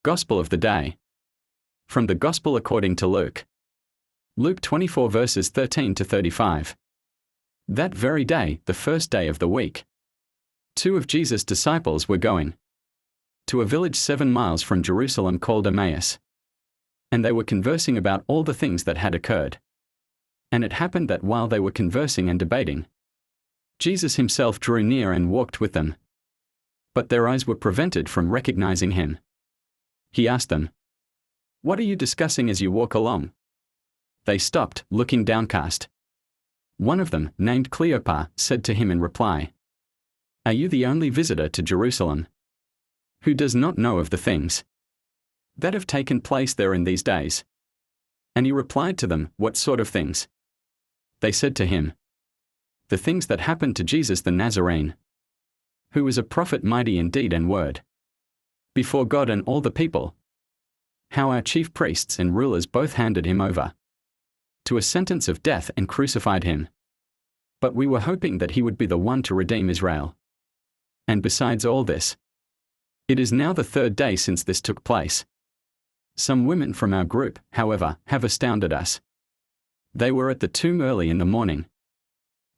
Gospel of the day. From the Gospel according to Luke. Luke 24 verses 13 to 35. That very day, the first day of the week, 2 of Jesus' disciples were going to a village 7 miles from Jerusalem called Emmaus. And they were conversing about all the things that had occurred. And it happened that while they were conversing and debating, Jesus himself drew near and walked with them. But their eyes were prevented from recognizing him. He asked them, "What are you discussing as you walk along?" They stopped, looking downcast. One of them, named Cleopas, said to him in reply, "Are you the only visitor to Jerusalem who does not know of the things that have taken place there in these days?" And he replied to them, "What sort of things?" They said to him, "The things that happened to Jesus the Nazarene, who was a prophet mighty in deed and word before God and all the people. How our chief priests and rulers both handed him over to a sentence of death and crucified him. But we were hoping that he would be the one to redeem Israel. And besides all this, it is now the 3rd day since this took place. Some women from our group, however, have astounded us. They were at the tomb early in the morning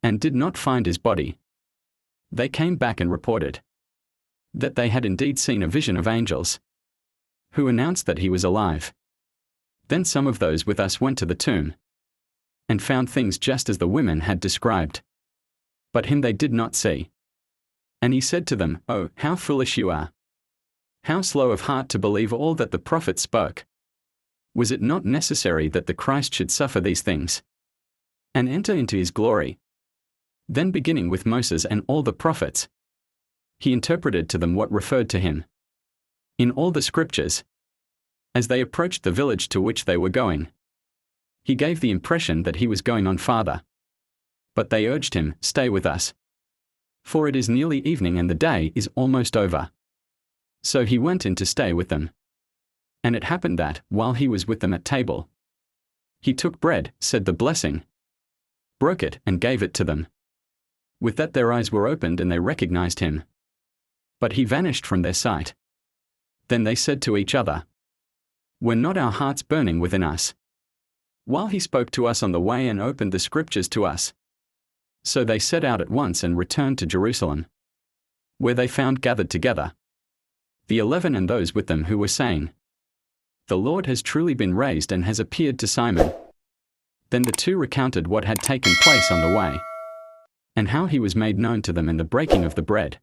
and did not find his body. They came back and reported that they had indeed seen a vision of angels who announced that he was alive. Then some of those with us went to the tomb and found things just as the women had described. But him they did not see. And he said to them, "Oh, how foolish you are! How slow of heart to believe all that the prophets spoke! Was it not necessary that the Christ should suffer these things and enter into his glory?" Then beginning with Moses and all the prophets, he interpreted to them what referred to him in all the scriptures. As they approached the village to which they were going, he gave the impression that he was going on farther. But they urged him, "Stay with us, for it is nearly evening and the day is almost over." So he went in to stay with them. And it happened that, while he was with them at table, he took bread, said the blessing, broke it, and gave it to them. With that their eyes were opened and they recognized him. But he vanished from their sight. Then they said to each other, "Were not our hearts burning within us while he spoke to us on the way and opened the scriptures to us?" So they set out at once and returned to Jerusalem, where they found gathered together the 11 and those with them who were saying, "The Lord has truly been raised and has appeared to Simon." Then the 2 recounted what had taken place on the way, and how he was made known to them in the breaking of the bread.